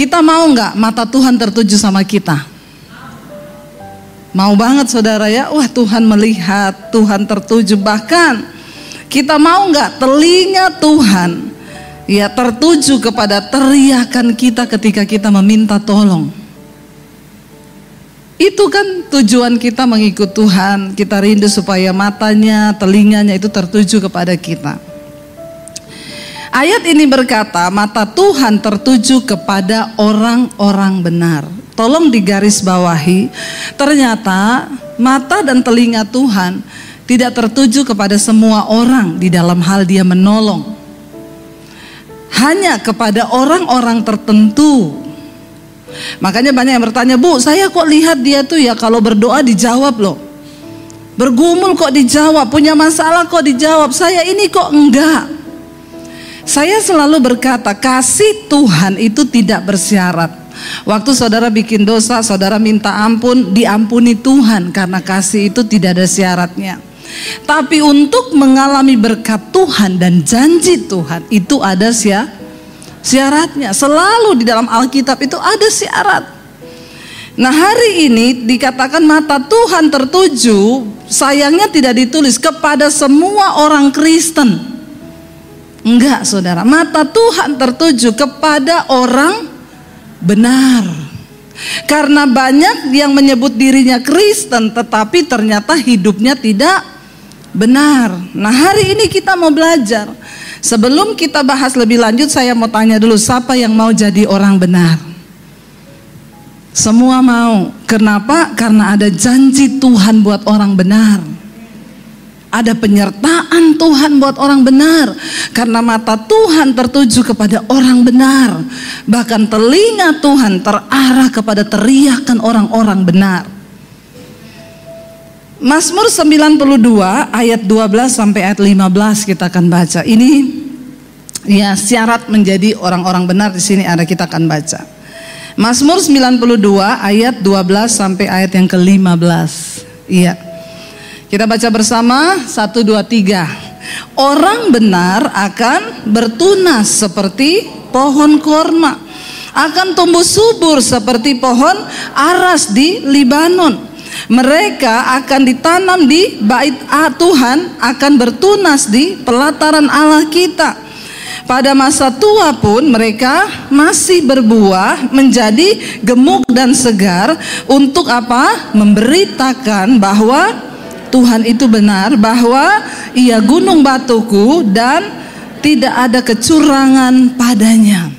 Kita mau nggak mata Tuhan tertuju sama kita? Mau banget saudara ya. Wah, Tuhan melihat, Tuhan tertuju. Bahkan kita mau nggak telinga Tuhan ya tertuju kepada teriakan kita ketika kita meminta tolong. Itu kan tujuan kita mengikut Tuhan. Kita rindu supaya matanya, telinganya itu tertuju kepada kita. Ayat ini berkata, mata Tuhan tertuju kepada orang-orang benar. Tolong digarisbawahi, ternyata mata dan telinga Tuhan tidak tertuju kepada semua orang di dalam hal dia menolong. Hanya kepada orang-orang tertentu. Makanya banyak yang bertanya, Bu, saya kok lihat dia tuh ya kalau berdoa dijawab loh. Bergumul kok dijawab, punya masalah kok dijawab, saya ini kok enggak. Saya selalu berkata, kasih Tuhan itu tidak bersyarat. Waktu saudara bikin dosa, saudara minta ampun, diampuni Tuhan karena kasih itu tidak ada syaratnya. Tapi untuk mengalami berkat Tuhan dan janji Tuhan itu ada syaratnya. Selalu di dalam Alkitab itu ada syarat. Nah, hari ini dikatakan mata Tuhan tertuju, sayangnya tidak ditulis kepada semua orang Kristen. Enggak saudara, mata Tuhan tertuju kepada orang benar. Karena banyak yang menyebut dirinya Kristen tetapi ternyata hidupnya tidak benar. Nah, hari ini kita mau belajar. Sebelum kita bahas lebih lanjut, saya mau tanya dulu, siapa yang mau jadi orang benar? Semua mau. Kenapa? Karena ada janji Tuhan buat orang benar. Ada penyertaan Tuhan buat orang benar. Karena mata Tuhan tertuju kepada orang benar. Bahkan telinga Tuhan terarah kepada teriakan orang-orang benar. Mazmur 92 ayat 12 sampai ayat 15 kita akan baca. Ini ya syarat menjadi orang-orang benar di sini ada, kita akan baca. Mazmur 92 ayat 12 sampai ayat yang ke-15. Iya. Kita baca bersama, 1, 2, 3. Orang benar akan bertunas seperti pohon korma, akan tumbuh subur seperti pohon aras di Libanon. Mereka akan ditanam di bait Tuhan, akan bertunas di pelataran Allah kita. Pada masa tua pun mereka masih berbuah, menjadi gemuk dan segar. Untuk apa? Memberitakan bahwa Tuhan itu benar, bahwa Ia gunung batuku dan tidak ada kecurangan padanya.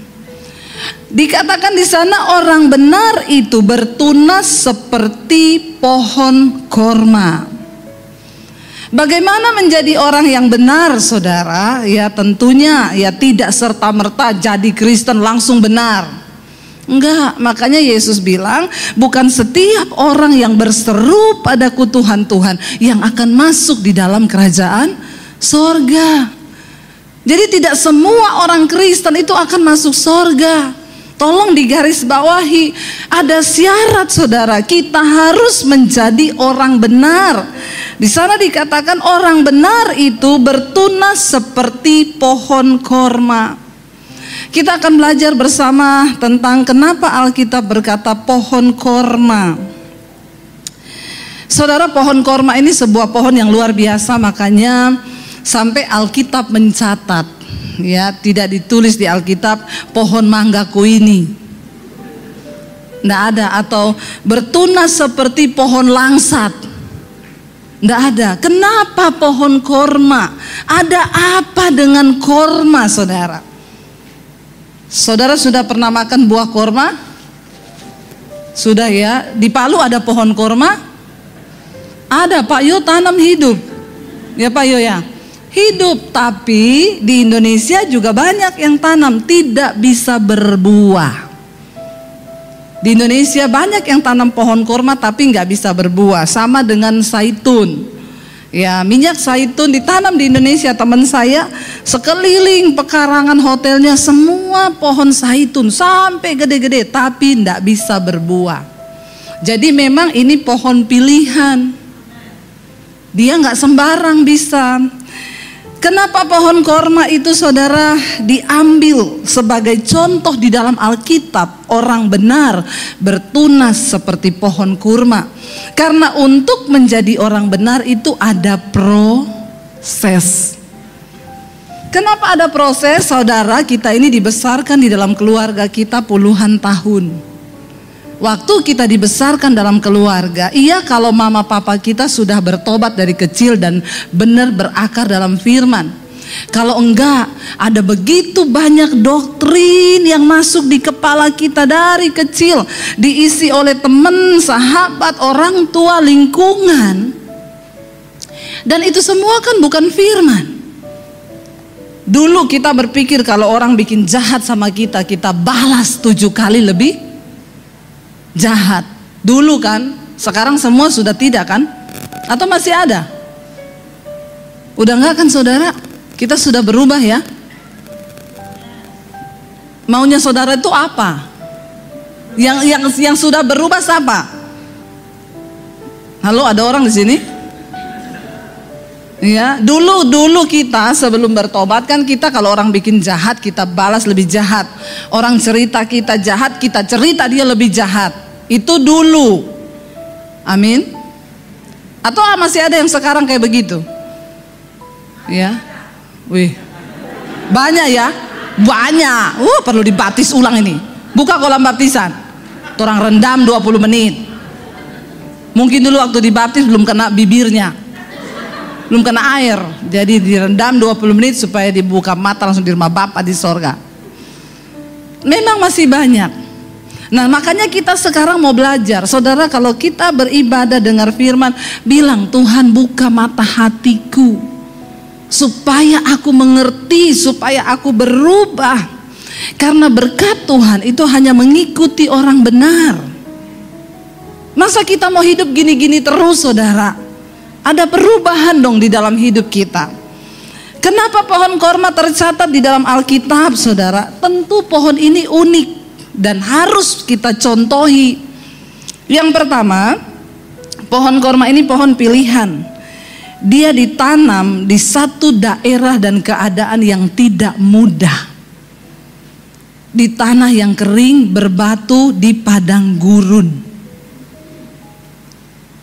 Dikatakan di sana orang benar itu bertunas seperti pohon korma. Bagaimana menjadi orang yang benar, saudara? Ya tentunya ya tidak serta-merta jadi Kristen langsung benar. Enggak, makanya Yesus bilang bukan setiap orang yang berseru padaku Tuhan, Tuhan yang akan masuk di dalam kerajaan sorga. Jadi tidak semua orang Kristen itu akan masuk sorga. Tolong digarisbawahi, ada syarat saudara, kita harus menjadi orang benar. Di sana dikatakan orang benar itu bertunas seperti pohon korma. Kita akan belajar bersama tentang kenapa Alkitab berkata pohon korma. Saudara, pohon korma ini sebuah pohon yang luar biasa, makanya sampai Alkitab mencatat, ya tidak ditulis di Alkitab pohon manggaku ini, nggak ada, atau bertunas seperti pohon langsat, nggak ada. Kenapa pohon korma? Ada apa dengan korma, saudara? Saudara sudah pernah makan buah korma? Sudah ya. Di Palu ada pohon korma? Ada, Pak Yo tanam hidup. Ya Pak Yo ya. Hidup, tapi di Indonesia juga banyak yang tanam tidak bisa berbuah. Di Indonesia banyak yang tanam pohon korma tapi nggak bisa berbuah. Sama dengan zaitun. Ya, minyak zaitun ditanam di Indonesia. Teman saya sekeliling pekarangan hotelnya semua pohon zaitun sampai gede-gede tapi tidak bisa berbuah. Jadi memang ini pohon pilihan. Dia nggak sembarang bisa. Kenapa pohon korma itu saudara diambil sebagai contoh di dalam Alkitab? Orang benar bertunas seperti pohon kurma. Karena untuk menjadi orang benar itu ada proses. Kenapa ada proses? Saudara, kita ini dibesarkan di dalam keluarga kita puluhan tahun. Waktu kita dibesarkan dalam keluarga, iya kalau mama papa kita sudah bertobat dari kecil dan benar berakar dalam firman. Kalau enggak, ada begitu banyak doktrin yang masuk di kepala kita dari kecil, diisi oleh teman, sahabat, orang tua, lingkungan. Dan itu semua kan bukan firman. Dulu kita berpikir kalau orang bikin jahat sama kita, kita balas 7 kali lebih jahat. Dulu kan, sekarang semua sudah tidak kan? Atau masih ada? Udah enggak kan saudara? Kita sudah berubah ya. Maunya saudara itu apa? Yang sudah berubah siapa? Halo, ada orang di sini? Ya, dulu kita sebelum bertobat kan kita kalau orang bikin jahat kita balas lebih jahat. Orang cerita kita jahat, kita cerita dia lebih jahat. Itu dulu. Amin. Atau masih ada yang sekarang kayak begitu? Ya. Wih. Banyak ya? Banyak. Perlu dibaptis ulang ini. Buka kolam baptisan. Orang rendam 20 menit. Mungkin dulu waktu dibaptis belum kena bibirnya, belum kena air, jadi direndam 20 menit supaya dibuka mata langsung di rumah Bapa di sorga. Memang masih banyak. Nah makanya kita sekarang mau belajar. Saudara, kalau kita beribadah dengar firman, bilang Tuhan buka mata hatiku supaya aku mengerti, supaya aku berubah. Karena berkat Tuhan itu hanya mengikuti orang benar. Masa kita mau hidup gini-gini terus saudara? Ada perubahan dong di dalam hidup kita. Kenapa pohon korma tercatat di dalam Alkitab saudara? Tentu pohon ini unik dan harus kita contohi. Yang pertama, pohon korma ini pohon pilihan. Dia ditanam di satu daerah dan keadaan yang tidak mudah. Di tanah yang kering, berbatu, di padang gurun.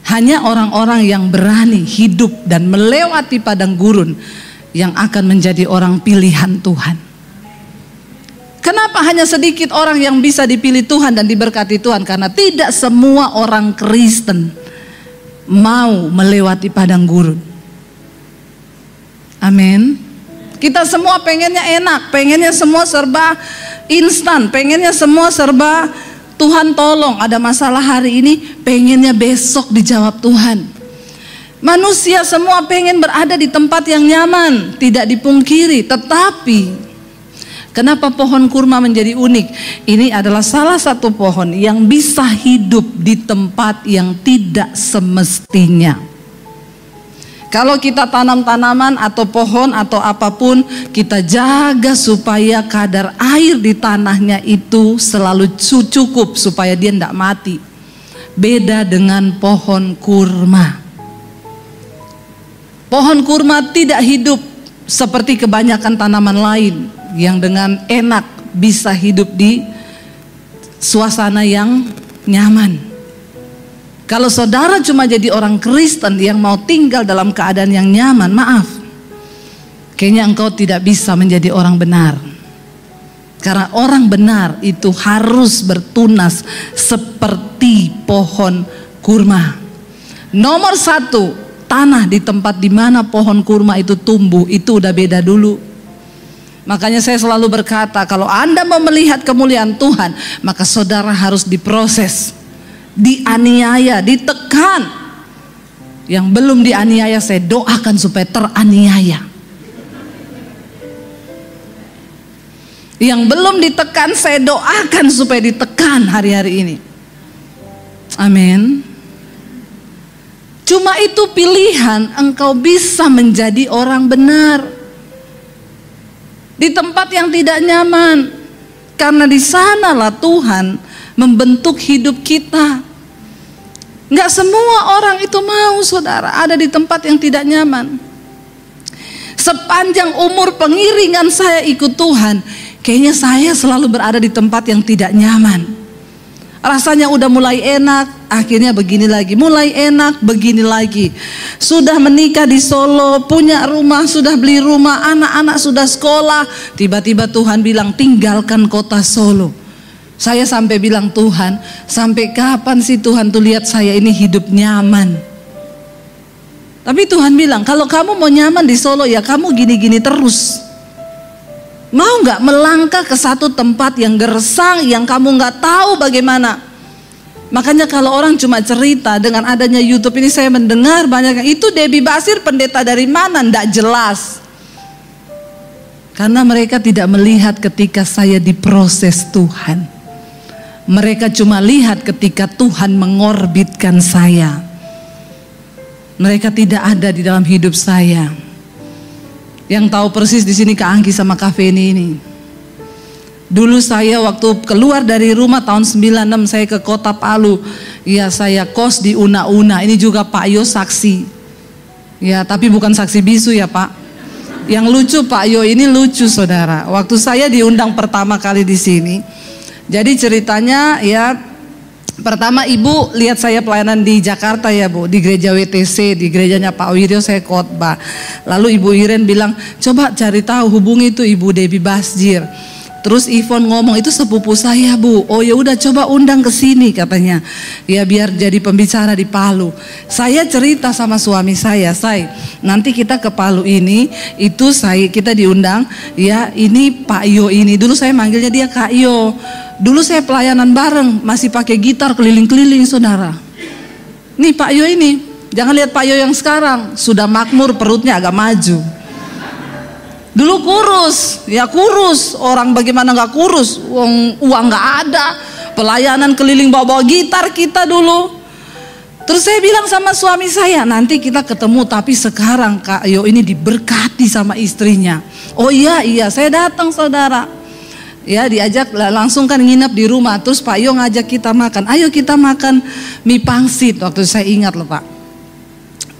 Hanya orang-orang yang berani hidup dan melewati padang gurun yang akan menjadi orang pilihan Tuhan. Kenapa hanya sedikit orang yang bisa dipilih Tuhan dan diberkati Tuhan? Karena tidak semua orang Kristen mau melewati padang gurun. Amin. Kita semua pengennya enak, pengennya semua serba instan, pengennya semua serba Tuhan tolong, ada masalah hari ini, pengennya besok dijawab Tuhan. Manusia semua pengen berada di tempat yang nyaman, tidak dipungkiri. Tetapi kenapa pohon kurma menjadi unik? Ini adalah salah satu pohon yang bisa hidup di tempat yang tidak semestinya. Kalau kita tanam tanaman atau pohon atau apapun, kita jaga supaya kadar air di tanahnya itu selalu cukup supaya dia tidak mati. Beda dengan pohon kurma. Pohon kurma tidak hidup seperti kebanyakan tanaman lain yang dengan enak bisa hidup di suasana yang nyaman. Kalau saudara cuma jadi orang Kristen yang mau tinggal dalam keadaan yang nyaman, maaf, kayaknya engkau tidak bisa menjadi orang benar. Karena orang benar itu harus bertunas seperti pohon kurma. Nomor 1, tanah di tempat di mana pohon kurma itu tumbuh itu udah beda dulu. Makanya saya selalu berkata, kalau Anda mau melihat kemuliaan Tuhan, maka saudara harus diproses, dianiaya, ditekan. Yang belum dianiaya saya doakan supaya teraniaya. Yang belum ditekan saya doakan supaya ditekan hari-hari ini. Amin. Cuma itu pilihan engkau bisa menjadi orang benar di tempat yang tidak nyaman. Karena di sanalah Tuhan membentuk hidup kita. Enggak semua orang itu mau saudara ada di tempat yang tidak nyaman. Sepanjang umur pengiringan saya ikut Tuhan, kayaknya saya selalu berada di tempat yang tidak nyaman. Rasanya udah mulai enak, akhirnya begini lagi. Mulai enak, begini lagi. Sudah menikah di Solo, punya rumah, sudah beli rumah, anak-anak sudah sekolah. Tiba-tiba Tuhan bilang tinggalkan kota Solo. Saya sampai bilang, Tuhan, sampai kapan sih Tuhan tuh lihat saya ini hidup nyaman? Tapi Tuhan bilang, kalau kamu mau nyaman di Solo ya kamu gini-gini terus. Mau gak melangkah ke satu tempat yang gersang, yang kamu gak tahu bagaimana? Makanya kalau orang cuma cerita, dengan adanya YouTube ini saya mendengar banyak yang, itu Debbie Basir pendeta dari mana? Nggak jelas. Karena mereka tidak melihat ketika saya diproses Tuhan. Mereka cuma lihat ketika Tuhan mengorbitkan saya. Mereka tidak ada di dalam hidup saya. Yang tahu persis di sini Kak Angki sama Kak Feni ini. Dulu saya waktu keluar dari rumah tahun 96 saya ke kota Palu. Ya saya kos di Una-Una. Ini juga Pak Yo saksi. Ya tapi bukan saksi bisu ya Pak. Yang lucu Pak Yo ini lucu saudara. Waktu saya diundang pertama kali di sini. Jadi ceritanya ya, pertama ibu lihat saya pelayanan di Jakarta ya Bu, di gereja WTC, di gerejanya Pak Wiryo saya khotbah. Lalu Ibu Iren bilang, coba cari tahu, hubungi itu Ibu Debbie Basir. Terus Ivon ngomong, itu sepupu saya Bu. Oh ya udah coba undang ke sini katanya. Ya biar jadi pembicara di Palu. Saya cerita sama suami saya, nanti kita ke Palu ini, itu kita diundang. Ya ini Pak Yo ini. Dulu saya manggilnya dia Kak Yo. Dulu saya pelayanan bareng, masih pakai gitar keliling-keliling saudara. Nih Pak Yo ini, jangan lihat Pak Yo yang sekarang, sudah makmur, perutnya agak maju. Dulu kurus, ya kurus, orang bagaimana gak kurus, uang gak ada, pelayanan keliling bawa-bawa gitar kita dulu. Terus saya bilang sama suami saya, nanti kita ketemu, tapi sekarang Kak Yo ini diberkati sama istrinya. Oh iya, saya datang saudara. Ya diajak langsung kan nginep di rumah. Terus Pak Yo ngajak kita makan. Ayo kita makan mie pangsit. Waktu saya ingat loh Pak.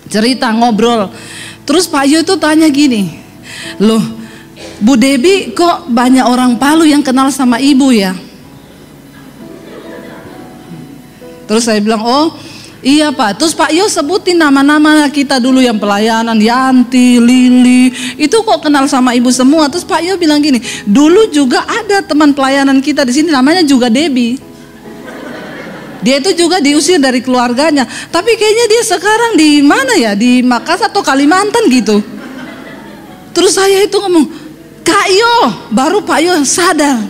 Cerita ngobrol. Terus Pak Yo itu tanya gini. Loh Bu Debbie kok banyak orang Palu yang kenal sama ibu ya? Terus saya bilang oh iya Pak. Terus Pak Yo sebutin nama-nama kita dulu yang pelayanan, Yanti, Lili, itu kok kenal sama ibu semua. Terus Pak Yo bilang gini, dulu juga ada teman pelayanan kita di sini namanya juga Debbie. Dia itu juga diusir dari keluarganya. Tapi kayaknya dia sekarang di mana ya? Di Makassar atau Kalimantan gitu. Terus saya itu ngomong, Kak Yo, baru Pak Yo sadar.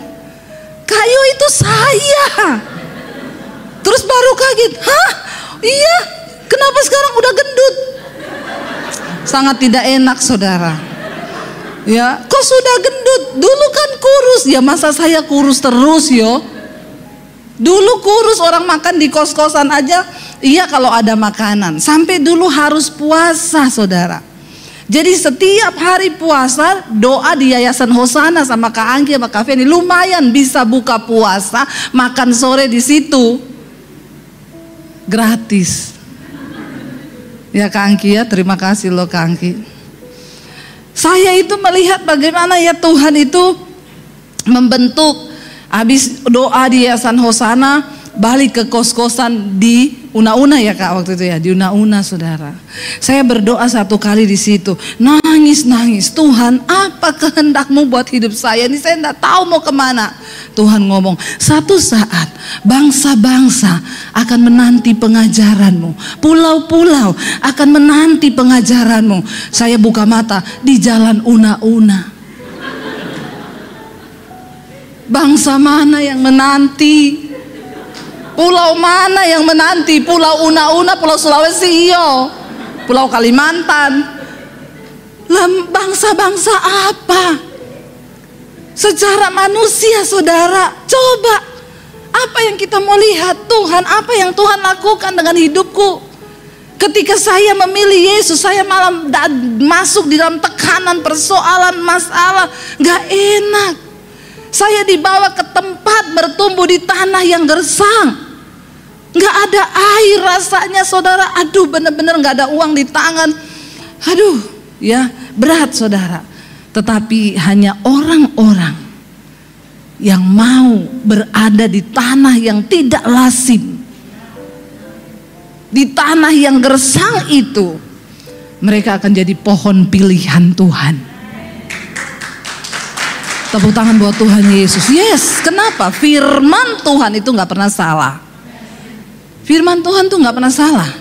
Kak Yo itu saya. Terus baru kaget, hah? Iya, kenapa sekarang udah gendut? Sangat tidak enak saudara. Ya, kok sudah gendut? Dulu kan kurus. Ya masa saya kurus terus yo? Dulu kurus, orang makan di kos-kosan aja. Iya kalau ada makanan. Sampai dulu harus puasa saudara. Jadi setiap hari puasa doa di Yayasan Hosana sama Kak Angki sama Kak Feni lumayan bisa buka puasa, makan sore di situ. Gratis. Ya Kak Angki ya, terima kasih loh Kak Angki. Saya itu melihat bagaimana ya Tuhan itu membentuk. Habis doa di Yayasan Hosana, balik ke kos-kosan di Una-Una ya Kak waktu itu ya, di Una-Una saudara. Saya berdoa satu kali di situ, nangis, Tuhan apa kehendakmu buat hidup saya ini, saya tidak tahu mau kemana. Tuhan ngomong, satu saat bangsa-bangsa akan menanti pengajaranmu, pulau-pulau akan menanti pengajaranmu. Saya buka mata di jalan Una-Una. Bangsa mana yang menanti? Pulau mana yang menanti? Pulau Una-Una, Pulau Sulawesi, iyo. Pulau Kalimantan. Bangsa-bangsa apa? Secara manusia saudara, coba apa yang kita mau lihat? Tuhan, apa yang Tuhan lakukan dengan hidupku? Ketika saya memilih Yesus, saya malah masuk di dalam tekanan, persoalan, masalah, gak enak. Saya dibawa ke tempat bertumbuh di tanah yang gersang, gak ada air rasanya saudara. Aduh bener-bener gak ada uang di tangan. Aduh ya, berat saudara. Tetapi hanya orang-orang yang mau berada di tanah yang tidak lazim, di tanah yang gersang itu, mereka akan jadi pohon pilihan Tuhan. Tepuk tangan buat Tuhan Yesus. Yes, kenapa? Firman Tuhan itu gak pernah salah. Firman Tuhan tuh gak pernah salah.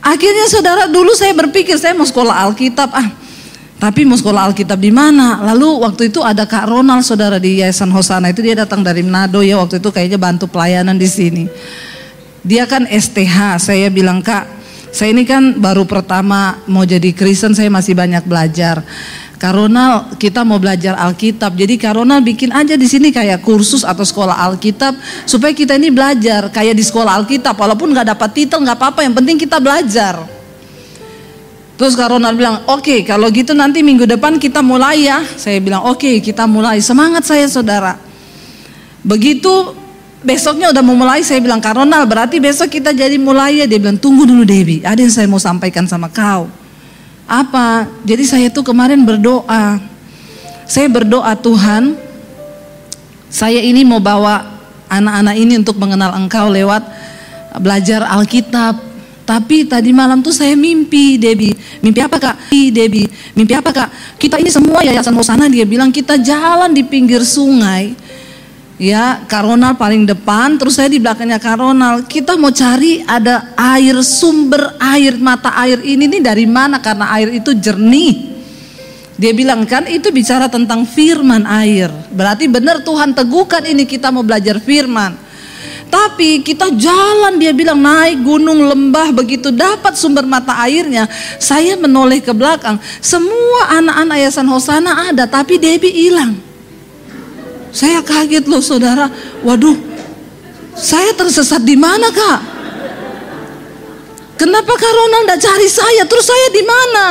Akhirnya saudara, dulu saya berpikir saya mau sekolah Alkitab, tapi mau sekolah Alkitab di mana? Lalu waktu itu ada Kak Ronald saudara di Yayasan Hosana itu, dia datang dari Manado ya, waktu itu kayaknya bantu pelayanan di sini. Dia kan STH, saya bilang, Kak, saya ini kan baru pertama mau jadi Kristen, saya masih banyak belajar. Kak Ronald, kita mau belajar Alkitab. Jadi Kak Ronald bikin aja di sini kayak kursus atau sekolah Alkitab supaya kita ini belajar kayak di sekolah Alkitab. Walaupun nggak dapat titel nggak apa-apa, yang penting kita belajar. Terus Kak Ronald bilang, oke, kalau gitu nanti minggu depan kita mulai ya. Saya bilang oke, kita mulai. Semangat saya saudara. Begitu besoknya udah mau mulai, saya bilang, Kak Ronald, berarti besok kita jadi mulai ya. Dia bilang, tunggu dulu Debbie, ada yang saya mau sampaikan sama kau. Apa? Jadi saya tuh kemarin berdoa. Saya berdoa, Tuhan, saya ini mau bawa anak-anak ini untuk mengenal Engkau lewat belajar Alkitab. Tapi tadi malam tuh saya mimpi, Debbie. Mimpi apa Kak? Debbie, mimpi apa Kak? Kita ini semua Yayasan Hosana, dia bilang kita jalan di pinggir sungai. Ya, Kak Ronald paling depan, terus saya di belakangnya Kak Ronald. Kita mau cari ada air, sumber air, mata air ini nih dari mana, karena air itu jernih. Dia bilang kan itu bicara tentang firman air. Berarti benar Tuhan teguhkan ini, kita mau belajar firman. Tapi kita jalan, dia bilang naik gunung, lembah, begitu dapat sumber mata airnya, saya menoleh ke belakang. Semua anak-anak Yayasan Hosana ada, tapi Debbie hilang. Saya kaget loh saudara, waduh, saya tersesat di mana Kak? Kenapa Kak Ronald tidak cari saya? Terus saya di mana?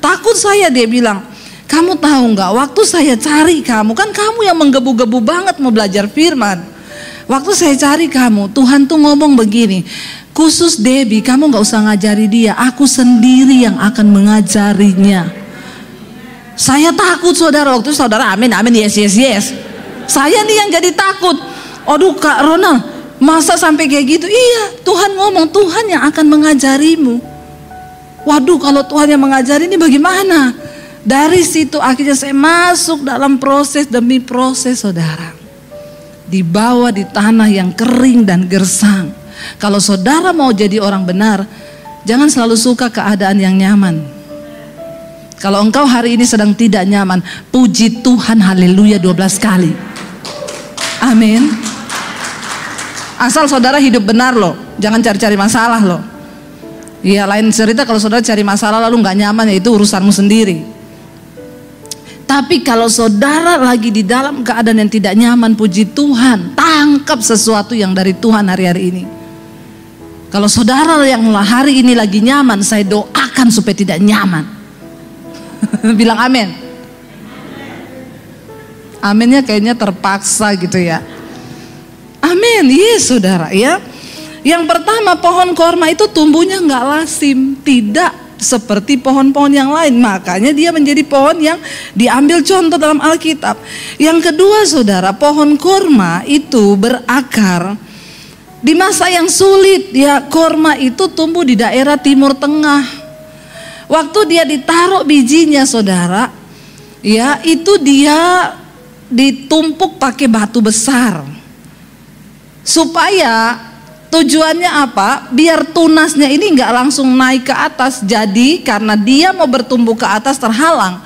Takut saya, dia bilang. Kamu tahu nggak? Waktu saya cari kamu, kan kamu yang menggebu-gebu banget mau belajar firman. Waktu saya cari kamu, Tuhan tuh ngomong begini, khusus Debbie, kamu nggak usah ngajari dia, aku sendiri yang akan mengajarinya. Saya takut saudara, waktu saudara amin, amin, yes, yes, yes. Saya nih yang jadi takut. Aduh Kak Ronald, masa sampai kayak gitu? Iya, Tuhan ngomong, Tuhan yang akan mengajarimu. Waduh, kalau Tuhan yang mengajari ini bagaimana? Dari situ akhirnya saya masuk dalam proses demi proses saudara. Dibawa di tanah yang kering dan gersang. Kalau saudara mau jadi orang benar, jangan selalu suka keadaan yang nyaman. Kalau engkau hari ini sedang tidak nyaman, puji Tuhan, haleluya 12 kali. Amin. Asal saudara hidup benar loh, jangan cari-cari masalah loh. Iya, lain cerita kalau saudara cari masalah lalu nggak nyaman, ya itu urusanmu sendiri. Tapi kalau saudara lagi di dalam keadaan yang tidak nyaman, puji Tuhan, tangkap sesuatu yang dari Tuhan hari-hari ini. Kalau saudara yang hari ini lagi nyaman, saya doakan supaya tidak nyaman. Bilang amin. Aminnya kayaknya terpaksa gitu ya. Amin, yes saudara ya. Yang pertama, pohon korma itu tumbuhnya nggak lazim, tidak seperti pohon-pohon yang lain. Makanya dia menjadi pohon yang diambil contoh dalam Alkitab. Yang kedua saudara, pohon korma itu berakar di masa yang sulit. Ya, korma itu tumbuh di daerah Timur Tengah. Waktu dia ditaruh bijinya saudara, ya itu dia ditumpuk pakai batu besar. Supaya tujuannya apa? Biar tunasnya ini nggak langsung naik ke atas. Jadi karena dia mau bertumbuh ke atas terhalang,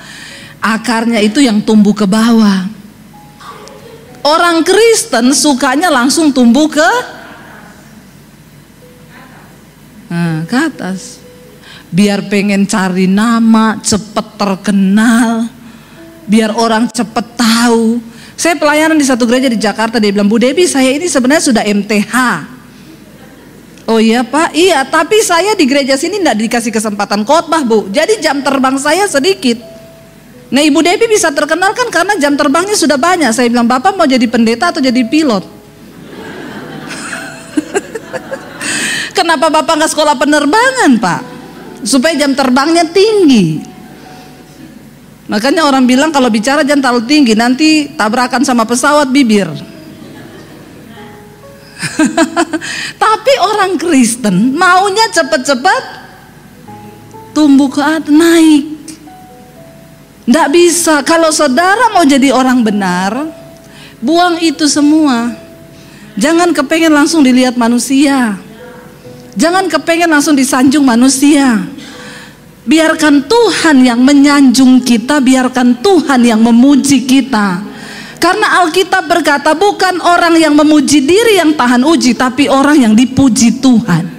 akarnya itu yang tumbuh ke bawah. Orang Kristen sukanya langsung tumbuh ke atas. Biar pengen cari nama, cepet terkenal, biar orang cepet tahu. Saya pelayanan di satu gereja di Jakarta, dia bilang, Bu Debbie, saya ini sebenarnya sudah MTH. Oh iya Pak, iya, tapi saya di gereja sini tidak dikasih kesempatan khotbah Bu, jadi jam terbang saya sedikit. Nah Ibu Debbie bisa terkenal kan karena jam terbangnya sudah banyak. Saya bilang, Bapak mau jadi pendeta atau jadi pilot? Kenapa Bapak nggak sekolah penerbangan Pak? Supaya jam terbangnya tinggi. Makanya orang bilang kalau bicara jangan terlalu tinggi, nanti tabrakan sama pesawat bibir. Tapi orang Kristen maunya cepat-cepat tumbuh ke atas, naik. Nggak bisa. Kalau saudara mau jadi orang benar, buang itu semua. Jangan kepengen langsung dilihat manusia. Jangan kepengen langsung disanjung manusia. Biarkan Tuhan yang menyanjung kita, biarkan Tuhan yang memuji kita. Karena Alkitab berkata bukan orang yang memuji diri yang tahan uji, tapi orang yang dipuji Tuhan.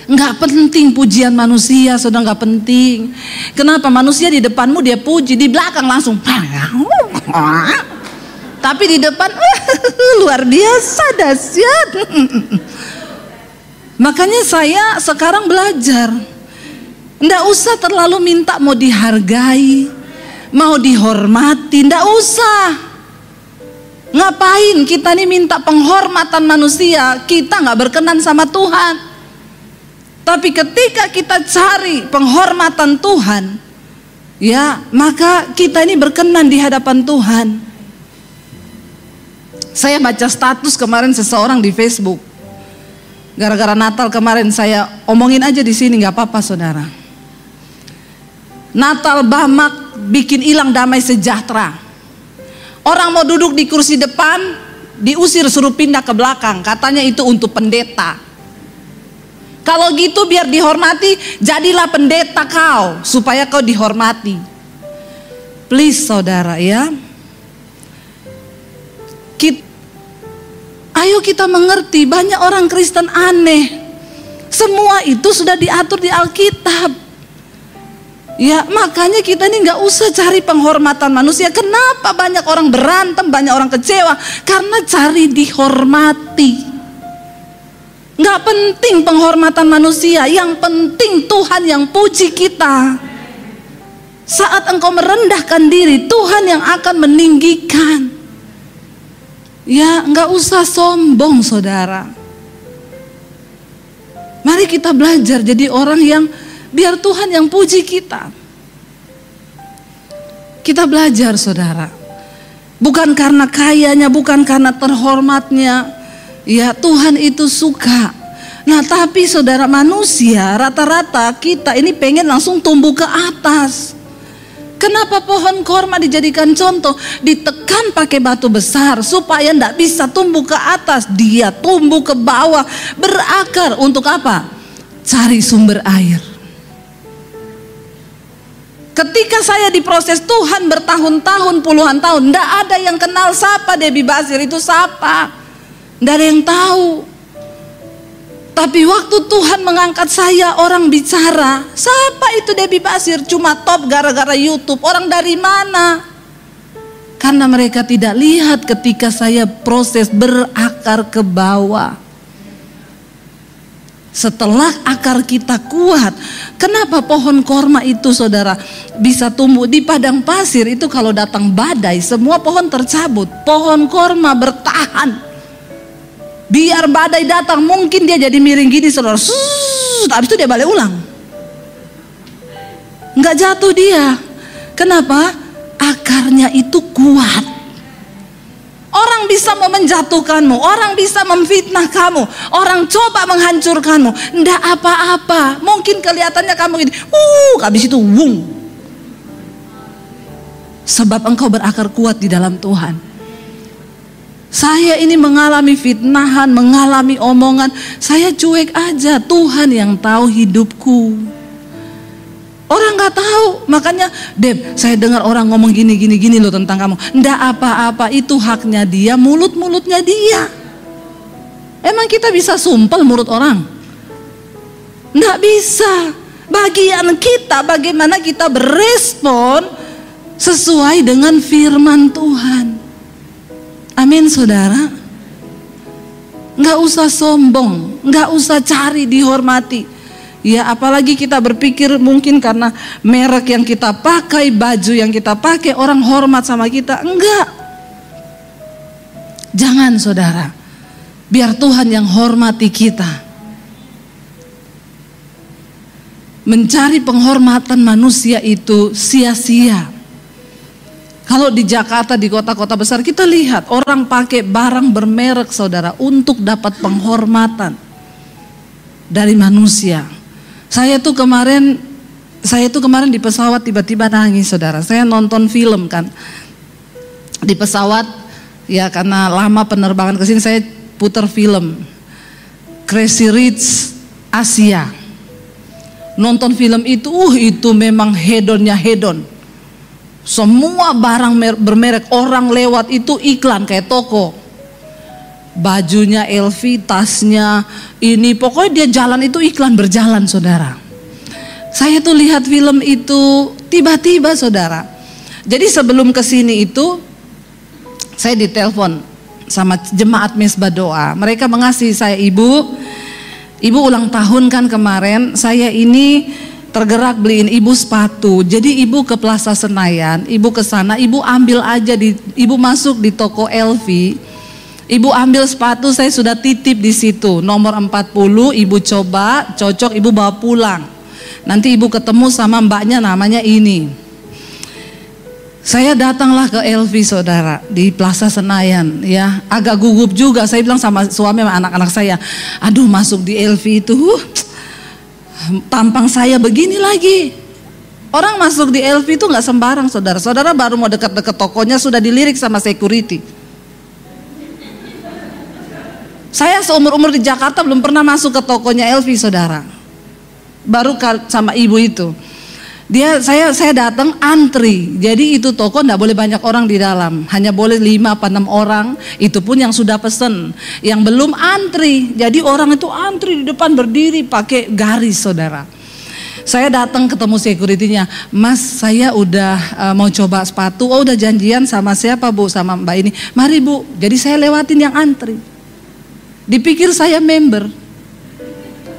Enggak penting pujian manusia, sudah enggak penting. Kenapa? Manusia di depanmu dia puji, di belakang langsung tapi di depan luar biasa dahsyat. Makanya saya sekarang belajar, nggak usah terlalu minta mau dihargai, mau dihormati, nggak usah. Ngapain kita nih minta penghormatan manusia? Kita nggak berkenan sama Tuhan. Tapi ketika kita cari penghormatan Tuhan, ya maka kita ini berkenan di hadapan Tuhan. Saya baca status kemarin seseorang di Facebook. Gara-gara Natal kemarin saya omongin aja di sini, nggak apa-apa saudara. Natal Bamak bikin hilang damai sejahtera. Orang mau duduk di kursi depan, diusir suruh pindah ke belakang. Katanya itu untuk pendeta. Kalau gitu biar dihormati, jadilah pendeta kau, supaya kau dihormati. Please saudara ya. Ayo kita mengerti, banyak orang Kristen aneh. Semua itu sudah diatur di Alkitab. Ya makanya kita ini nggak usah cari penghormatan manusia. Kenapa banyak orang berantem, banyak orang kecewa? Karena cari dihormati. Nggak penting penghormatan manusia, yang penting Tuhan yang puji kita. Saat engkau merendahkan diri, Tuhan yang akan meninggikan. Ya nggak usah sombong saudara. Mari kita belajar jadi orang yang biar Tuhan yang puji kita. Kita belajar saudara. Bukan karena kayanya, bukan karena terhormatnya. Ya Tuhan itu suka. Nah tapi saudara, manusia rata-rata kita ini pengen langsung tumbuh ke atas. Kenapa pohon korma dijadikan contoh? Ditekan pakai batu besar supaya tidak bisa tumbuh ke atas. Dia tumbuh ke bawah, berakar untuk apa? Cari sumber air. Ketika saya diproses Tuhan bertahun-tahun, puluhan tahun, tidak ada yang kenal siapa Debbie Basir itu siapa. Tidak ada yang tahu. Tapi waktu Tuhan mengangkat saya, orang bicara, siapa itu Debbie Basir? Cuma top gara-gara YouTube. Orang dari mana? Karena mereka tidak lihat ketika saya proses berakar ke bawah. Setelah akar kita kuat, kenapa pohon korma itu saudara bisa tumbuh di padang pasir? Itu kalau datang badai semua pohon tercabut. Pohon korma bertahan. Biar badai datang mungkin dia jadi miring gini saudara. Habis itu dia balik ulang. Nggak jatuh dia. Kenapa? Akarnya itu kuat. Orang bisa mau menjatuhkanmu, orang bisa memfitnah kamu, orang coba menghancurkanmu, ndak apa-apa. Mungkin kelihatannya kamu gini, habis itu wung. Sebab engkau berakar kuat di dalam Tuhan. Saya ini mengalami fitnahan, mengalami omongan, saya cuek aja. Tuhan yang tahu hidupku. Orang nggak tahu, makanya Deb, saya dengar orang ngomong gini loh tentang kamu. Ndak apa-apa, itu haknya dia, mulutnya dia. Emang kita bisa sumpel mulut orang? Ndak bisa. Bagian kita bagaimana kita berespon sesuai dengan firman Tuhan. Amin saudara. Nggak usah sombong, nggak usah cari dihormati. Ya apalagi kita berpikir mungkin karena merek yang kita pakai, baju yang kita pakai, orang hormat sama kita. Enggak. Jangan saudara. Biar Tuhan yang hormati kita. mencari penghormatan manusia itu sia-sia. Kalau di Jakarta, di kota-kota besar, kita lihat orang pakai barang bermerek, saudara, untuk dapat penghormatan dari manusia. Saya tuh kemarin di pesawat tiba-tiba nangis, saudara. Saya nonton film kan di pesawat, ya karena lama penerbangan ke sini, saya putar film Crazy Rich Asia. Nonton film itu memang hedonnya hedon. Semua barang bermerek, orang lewat itu iklan kayak toko. Bajunya LV, tasnya ini, pokoknya dia jalan itu iklan berjalan, saudara. Saya tuh lihat film itu tiba-tiba, saudara. Jadi sebelum kesini itu saya ditelepon sama jemaat Mesbah Doa. Mereka mengasihi saya, ibu ulang tahun kan kemarin. Saya ini tergerak beliin ibu sepatu. Jadi ibu ke Plaza Senayan, ibu ke sana, ibu ambil aja ibu masuk di toko LV. Ibu ambil sepatu, saya sudah titip di situ. Nomor 40, ibu coba, cocok, ibu bawa pulang. Nanti ibu ketemu sama mbaknya namanya ini. Saya datanglah ke LV, saudara, di Plaza Senayan, ya. Agak gugup juga, saya bilang sama suami sama anak-anak saya, aduh masuk di LV itu, tampang saya begini lagi. Orang masuk di LV itu nggak sembarang, saudara. Saudara baru mau dekat-dekat tokonya sudah dilirik sama security. Saya seumur-umur di Jakarta belum pernah masuk ke tokonya LV, saudara. Baru sama ibu itu. Saya datang antri. Jadi itu toko enggak boleh banyak orang di dalam. Hanya boleh 5 apa 6 orang. Itu pun yang sudah pesen. Yang belum antri. Jadi orang itu antri di depan berdiri pakai garis, saudara. Saya datang ketemu security-nya. Mas, saya udah mau coba sepatu. Oh, udah janjian sama siapa, Bu? Sama Mbak ini. Mari, Bu. Jadi saya lewatin yang antri. Dipikir saya member.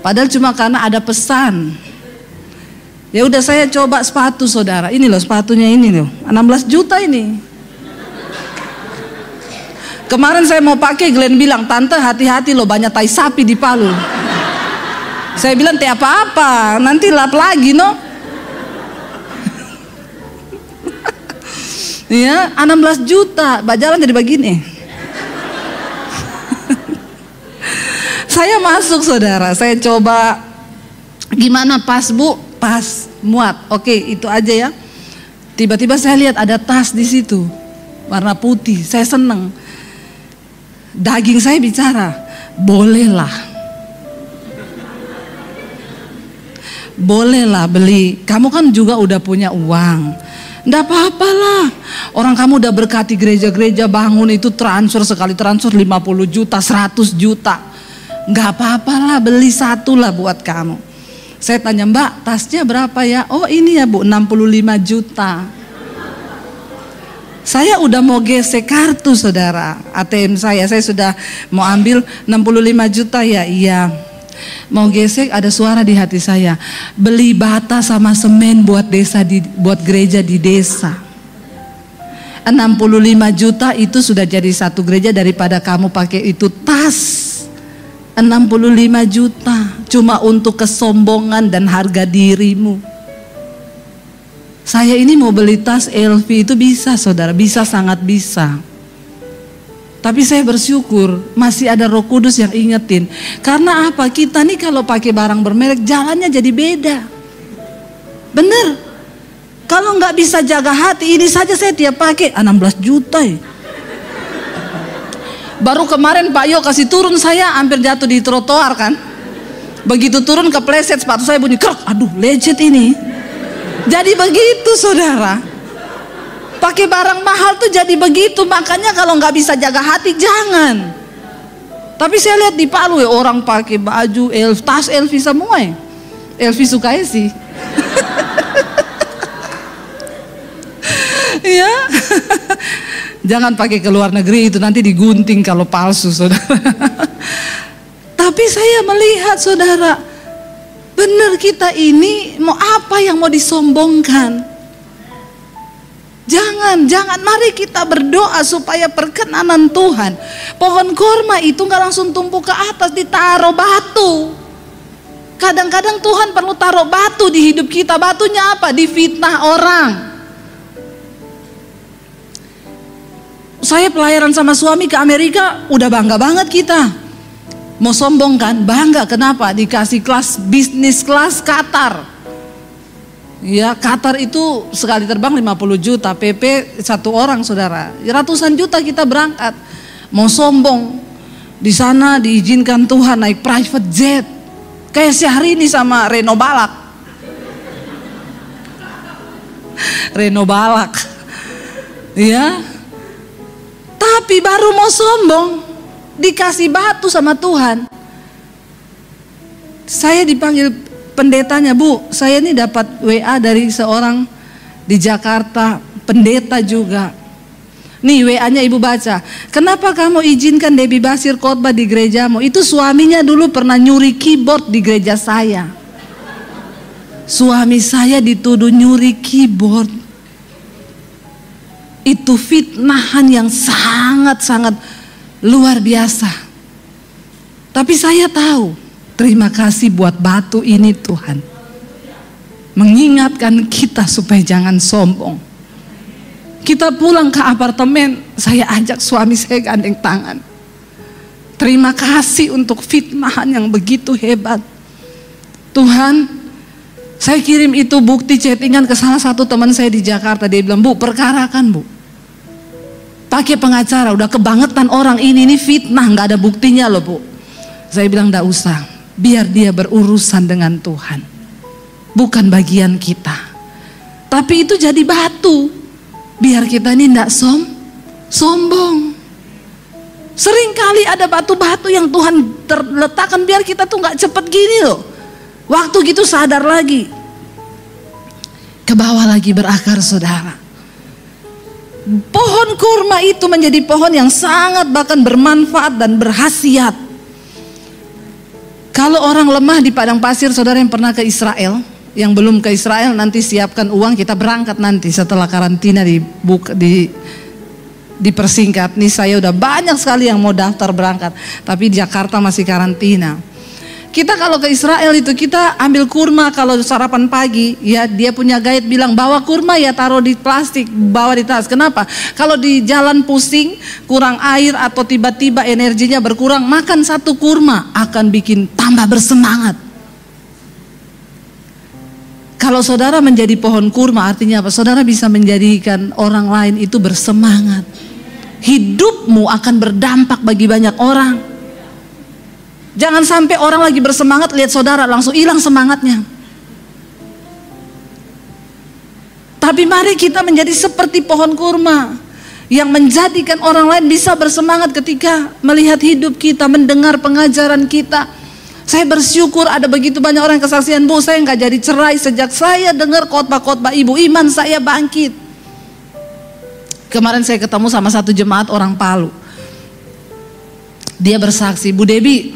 Padahal cuma karena ada pesan. Ya udah saya coba sepatu, saudara. Ini loh sepatunya ini loh. 16 juta ini. Kemarin saya mau pakai, Glenn bilang, "Tante hati-hati loh, banyak tai sapi di Palu." Saya bilang, "Teh apa-apa, nanti lap lagi no." Ya, 16 juta, jalan jadi begini. Saya masuk, saudara. Saya coba, gimana pas, Bu? Pas, muat. Oke, itu aja ya. Tiba-tiba saya lihat ada tas di situ, warna putih. Saya seneng. Daging saya bicara, bolehlah beli. Kamu kan juga udah punya uang. Nggak apa-apalah. Orang kamu udah berkati gereja-gereja, bangun itu transfer sekali transfer 50 juta, 100 juta. Nggak apa-apalah, beli satu lah buat kamu. Saya tanya, Mbak, tasnya berapa ya? Oh ini ya, Bu, 65 juta. Saya udah mau gesek kartu, saudara. ATM saya sudah mau ambil 65 juta ya. Iya. Mau gesek, ada suara di hati saya. Beli bata sama semen buat buat gereja di desa. 65 juta itu sudah jadi satu gereja daripada kamu pakai itu tas. 65 juta cuma untuk kesombongan dan harga dirimu. Saya ini mau beli tas LV itu bisa, saudara, bisa, sangat bisa. Tapi saya bersyukur masih ada Roh Kudus yang ingetin. Karena apa? Kita nih kalau pakai barang bermerek jalannya jadi beda. Bener. Kalau nggak bisa jaga hati, ini saja saya tiap pakai 16 juta ya. Baru kemarin Pak Yo kasih turun, saya hampir jatuh di trotoar kan. Begitu turun kepleset, sepatu saya bunyi krek. Aduh, lecet ini. Jadi begitu, saudara. Pakai barang mahal tuh jadi begitu. Makanya kalau nggak bisa jaga hati jangan. Tapi saya lihat di Palu ya, orang pakai baju LV, tas LV semua ya. LV sukanya sih. Iya. Jangan pakai ke luar negeri, itu nanti digunting kalau palsu, saudara. Tapi saya melihat, saudara, benar kita ini mau apa yang mau disombongkan? Jangan, mari kita berdoa supaya perkenanan Tuhan. Pohon korma itu nggak langsung tumbuh ke atas, ditaruh batu. Kadang-kadang Tuhan perlu taruh batu di hidup kita. Batunya apa? Difitnah orang. Saya pelayaran sama suami ke Amerika, udah bangga banget kita. Mau sombong kan? Bangga, kenapa? Dikasih kelas bisnis kelas Qatar. Ya, Qatar itu sekali terbang 50 juta, PP satu orang saudara. Ratusan juta kita berangkat. Mau sombong, di sana diizinkan Tuhan naik private jet. Kayak sehari ini sama Reno Balak. Reno Balak. Ya. Tapi baru mau sombong, dikasih batu sama Tuhan. Saya dipanggil pendetanya, Bu, saya ini dapat WA dari seorang di Jakarta, pendeta juga. Nih WA-nya ibu baca. Kenapa kamu izinkan Debbie Basir khotbah di gerejamu? Itu suaminya dulu pernah nyuri keyboard di gereja saya. Suami saya dituduh nyuri keyboard. Itu fitnahan yang sangat-sangat luar biasa. Tapi saya tahu, terima kasih buat batu ini Tuhan. Mengingatkan kita supaya jangan sombong. Kita pulang ke apartemen, saya ajak suami saya gandeng tangan. Terima kasih untuk fitnahan yang begitu hebat. Tuhan, saya kirim itu bukti chattingan ke salah satu teman saya di Jakarta. Dia bilang, Bu, perkarakan Bu. Pakai pengacara, udah kebangetan orang ini fitnah, nggak ada buktinya loh Bu. Saya bilang, nggak usah, biar dia berurusan dengan Tuhan. Bukan bagian kita. Tapi itu jadi batu. Biar kita ini tidak sombong. Seringkali ada batu-batu yang Tuhan terletakkan biar kita tuh nggak cepet gini loh. Waktu gitu sadar lagi, ke bawah lagi berakar saudara. Pohon kurma itu menjadi pohon yang sangat bahkan bermanfaat dan berkhasiat. Kalau orang lemah di padang pasir, saudara yang pernah ke Israel, yang belum ke Israel nanti siapkan uang, kita berangkat nanti setelah karantina dipersingkat. Nih saya udah banyak sekali yang mau daftar berangkat, tapi di Jakarta masih karantina. Kita kalau ke Israel itu kita ambil kurma kalau sarapan pagi, ya dia punya guide bilang bawa kurma ya taruh di plastik, bawa di tas. Kenapa? Kalau di jalan pusing, kurang air atau tiba-tiba energinya berkurang, makan satu kurma akan bikin tambah bersemangat. Kalau saudara menjadi pohon kurma artinya apa? Saudara bisa menjadikan orang lain itu bersemangat. Hidupmu akan berdampak bagi banyak orang. Jangan sampai orang lagi bersemangat lihat saudara langsung hilang semangatnya. Tapi mari kita menjadi seperti pohon kurma yang menjadikan orang lain bisa bersemangat ketika melihat hidup kita, mendengar pengajaran kita. Saya bersyukur ada begitu banyak orang kesaksian, Bu, saya nggak jadi cerai sejak saya dengar khotbah-khotbah ibu, iman saya bangkit. Kemarin saya ketemu sama satu jemaat orang Palu. Dia bersaksi, Bu Debbie,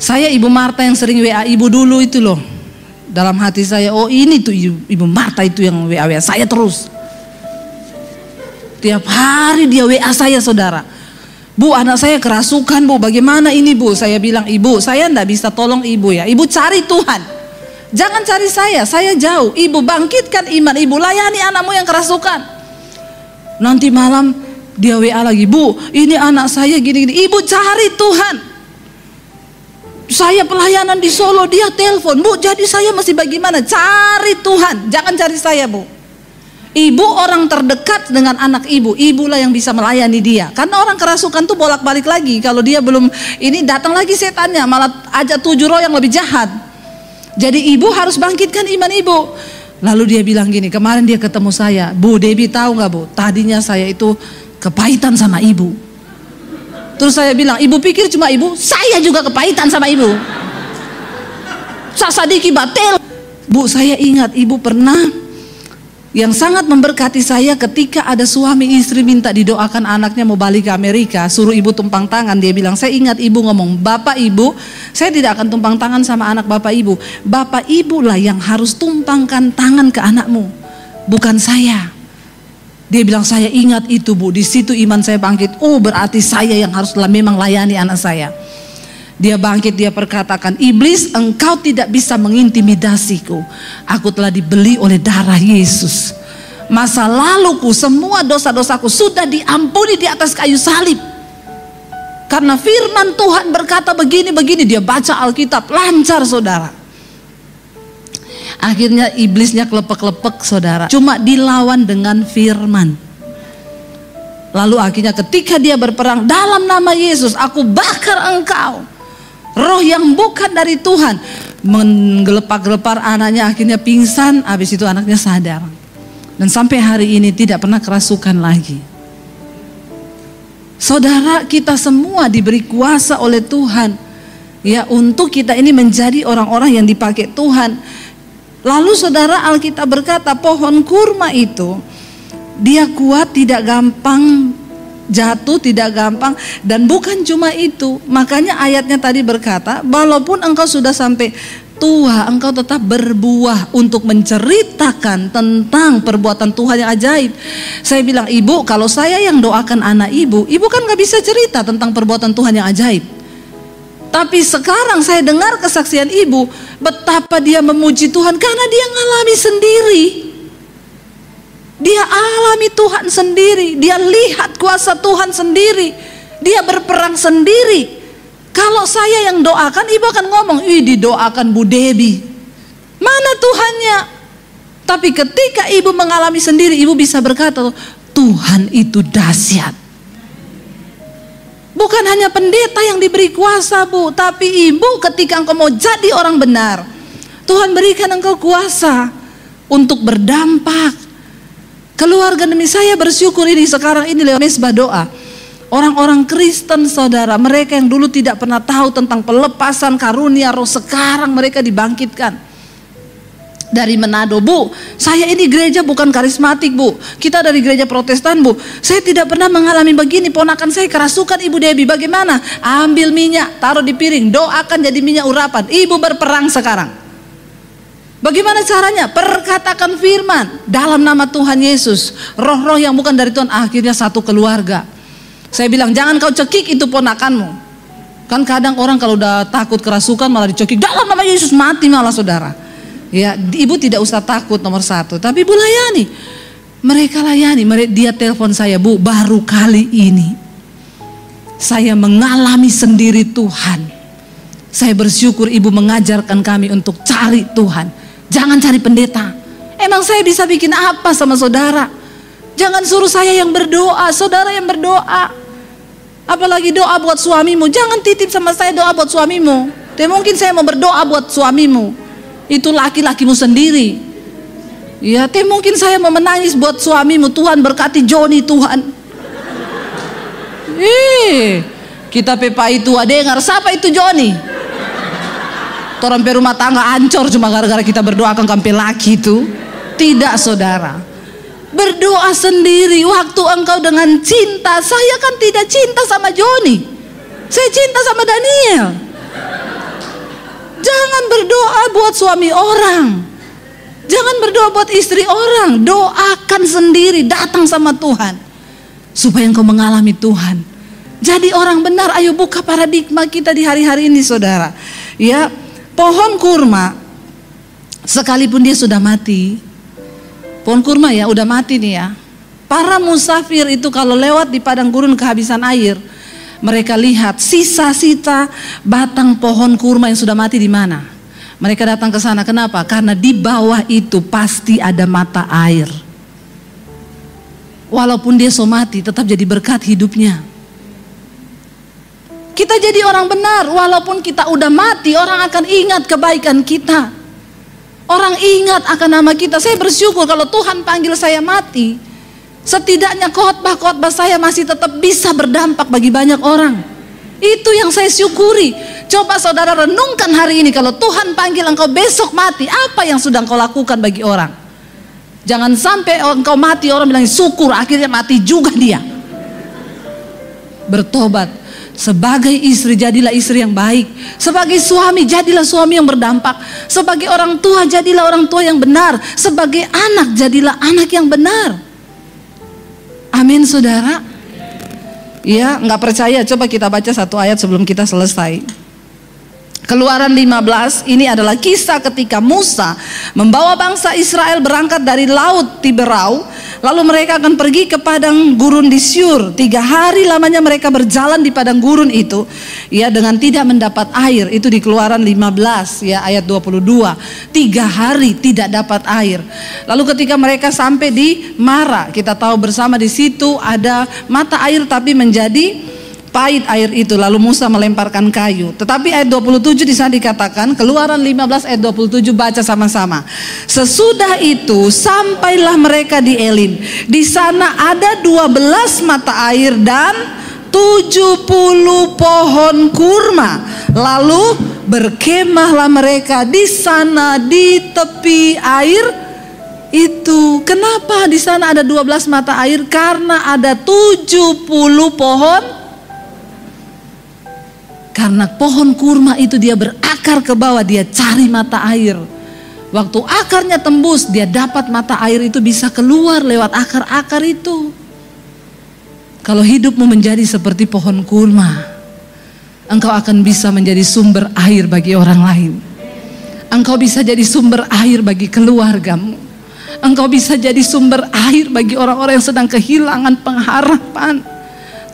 saya Ibu Marta yang sering WA ibu dulu itu loh. Dalam hati saya, oh ini tuh Ibu Marta itu yang WA saya terus. Tiap hari dia WA saya saudara. Bu, anak saya kerasukan Bu, bagaimana ini Bu? Saya bilang, Ibu saya enggak bisa tolong Ibu ya, Ibu cari Tuhan. Jangan cari saya jauh. Ibu bangkitkan iman Ibu, layani anakmu yang kerasukan. Nanti malam dia WA lagi, Bu ini anak saya gini-gini. Ibu cari Tuhan. Saya pelayanan di Solo, dia telepon, Bu jadi saya mesti bagaimana? Cari Tuhan, jangan cari saya Bu. Ibu orang terdekat dengan anak ibu, ibulah yang bisa melayani dia. Karena orang kerasukan tuh bolak-balik lagi. Kalau dia belum ini datang lagi setannya, malah ajak 7 roh yang lebih jahat. Jadi ibu harus bangkitkan iman ibu. Lalu dia bilang gini, kemarin dia ketemu saya, Bu Debbie tahu nggak Bu? Tadinya saya itu kepahitan sama ibu. Terus saya bilang, Ibu pikir cuma ibu? Saya juga kepahitan sama ibu. Sasadiki batel. Bu saya ingat ibu pernah yang sangat memberkati saya ketika ada suami istri minta didoakan anaknya mau balik ke Amerika, suruh ibu tumpang tangan. Dia bilang, saya ingat ibu ngomong, Bapak Ibu saya tidak akan tumpang tangan sama anak Bapak Ibu. Bapak Ibu lah yang harus tumpangkan tangan ke anakmu, bukan saya. Dia bilang, saya ingat itu Bu, di situ iman saya bangkit. Oh berarti saya yang harus memang layani anak saya. Dia bangkit, dia perkatakan, iblis, engkau tidak bisa mengintimidasiku. Aku telah dibeli oleh darah Yesus. Masa laluku, semua dosa-dosaku sudah diampuni di atas kayu salib. Karena firman Tuhan berkata begini-begini. Dia baca Alkitab, lancar saudara. Akhirnya iblisnya kelepek-kelepek saudara. Cuma dilawan dengan firman. Lalu akhirnya ketika dia berperang, dalam nama Yesus aku bakar engkau. Roh yang bukan dari Tuhan. Menggelepak-gelepar anaknya, akhirnya pingsan. Habis itu anaknya sadar. Dan sampai hari ini tidak pernah kerasukan lagi. Saudara, kita semua diberi kuasa oleh Tuhan, ya, untuk kita ini menjadi orang-orang yang dipakai Tuhan. Lalu saudara, Alkitab berkata pohon kurma itu dia kuat, tidak gampang jatuh, tidak gampang. Dan bukan cuma itu, makanya ayatnya tadi berkata, walaupun engkau sudah sampai tua, engkau tetap berbuah untuk menceritakan tentang perbuatan Tuhan yang ajaib. Saya bilang, ibu, kalau saya yang doakan anak ibu, ibu kan gak bisa cerita tentang perbuatan Tuhan yang ajaib. Tapi sekarang saya dengar kesaksian ibu, betapa dia memuji Tuhan karena dia ngalami sendiri. Dia alami Tuhan sendiri, dia lihat kuasa Tuhan sendiri, dia berperang sendiri. Kalau saya yang doakan, ibu akan ngomong, ih didoakan Bu Debbie, mana Tuhannya? Tapi ketika ibu mengalami sendiri, ibu bisa berkata, Tuhan itu dahsyat. Bukan hanya pendeta yang diberi kuasa, Bu, tapi ibu ketika engkau mau jadi orang benar, Tuhan berikan engkau kuasa untuk berdampak. Keluarga demi saya bersyukur ini sekarang ini lewat mesbah doa. Orang-orang Kristen saudara, mereka yang dulu tidak pernah tahu tentang pelepasan karunia roh, sekarang mereka dibangkitkan. Dari Manado, Bu, saya ini gereja bukan karismatik, Bu, kita dari gereja Protestan, Bu, saya tidak pernah mengalami begini. Ponakan saya kerasukan, Ibu Debbie, bagaimana? Ambil minyak, taruh di piring, doakan jadi minyak urapan. Ibu berperang sekarang. Bagaimana caranya? Perkatakan firman dalam nama Tuhan Yesus. Roh-roh yang bukan dari Tuhan, akhirnya satu keluarga. Saya bilang, jangan kau cekik itu ponakanmu. Kan kadang orang kalau udah takut kerasukan malah dicekik, dalam nama Yesus, mati malah saudara. Ya, ibu tidak usah takut, nomor satu. Tapi ibu layani. Mereka layani. Dia telepon saya, Bu, baru kali ini saya mengalami sendiri Tuhan. Saya bersyukur ibu mengajarkan kami untuk cari Tuhan. Jangan cari pendeta. Emang saya bisa bikin apa sama saudara? Jangan suruh saya yang berdoa, saudara yang berdoa. Apalagi doa buat suamimu. Jangan titip sama saya doa buat suamimu. Dan mungkin saya mau berdoa buat suamimu. Itu laki-lakimu sendiri. Ya, mungkin saya mau menangis buat suamimu. Tuhan berkati Joni, Tuhan. Kita pepa itu ada yang ngarep siapa itu Joni? Orang rumah tangga ancor cuma gara-gara kita berdoakan kampe laki itu. Tidak saudara. Berdoa sendiri waktu engkau dengan cinta. Saya kan tidak cinta sama Joni, saya cinta sama Daniel. Jangan berdoa buat suami orang, jangan berdoa buat istri orang. Doakan sendiri, datang sama Tuhan supaya engkau mengalami Tuhan. Jadi orang benar. Ayo buka paradigma kita di hari-hari ini saudara. Ya, pohon kurma sekalipun dia sudah mati, pohon kurma ya udah mati nih ya. Para musafir itu kalau lewat di padang gurun kehabisan air, mereka lihat sisa-sisa batang pohon kurma yang sudah mati di mana. Mereka datang ke sana. Kenapa? Karena di bawah itu pasti ada mata air. Walaupun dia so mati, tetap jadi berkat hidupnya. Kita jadi orang benar, walaupun kita udah mati, orang akan ingat kebaikan kita. Orang ingat akan nama kita. Saya bersyukur kalau Tuhan panggil saya mati, setidaknya khotbah-khotbah saya masih tetap bisa berdampak bagi banyak orang. Itu yang saya syukuri. Coba saudara renungkan hari ini, kalau Tuhan panggil engkau besok mati, apa yang sudah engkau lakukan bagi orang? Jangan sampai engkau mati orang bilang syukur, akhirnya mati juga dia. Bertobat. Sebagai istri jadilah istri yang baik. Sebagai suami jadilah suami yang berdampak. Sebagai orang tua jadilah orang tua yang benar. Sebagai anak jadilah anak yang benar. Amin saudara. Ya, nggak percaya? Coba kita baca satu ayat sebelum kita selesai. Keluaran 15 ini adalah kisah ketika Musa membawa bangsa Israel berangkat dari laut Tiberau, lalu mereka akan pergi ke padang gurun di Syur. 3 hari lamanya mereka berjalan di padang gurun itu, ya, dengan tidak mendapat air. Itu di Keluaran 15 ya ayat 22. 3 hari tidak dapat air. Lalu ketika mereka sampai di Mara, kita tahu bersama di situ ada mata air tapi menjadi pahit air itu, lalu Musa melemparkan kayu. Tetapi ayat 27 di sana dikatakan, Keluaran 15 ayat 27, baca sama-sama. Sesudah itu sampailah mereka di Elim. Di sana ada 12 mata air dan 70 pohon kurma. Lalu berkemahlah mereka di sana di tepi air itu. Kenapa di sana ada 12 mata air? Karena ada 70 pohon. Karena pohon kurma itu dia berakar ke bawah, dia cari mata air. Waktu akarnya tembus, dia dapat mata air itu bisa keluar lewat akar-akar itu. Kalau hidupmu menjadi seperti pohon kurma, engkau akan bisa menjadi sumber air bagi orang lain. Engkau bisa jadi sumber air bagi keluargamu. Engkau bisa jadi sumber air bagi orang-orang yang sedang kehilangan pengharapan.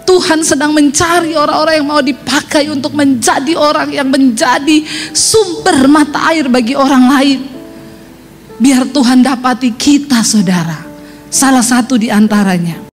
Tuhan sedang mencari orang-orang yang mau dipakai untuk menjadi orang yang menjadi sumber mata air bagi orang lain. Biar Tuhan dapati kita, saudara. Salah satu di antaranya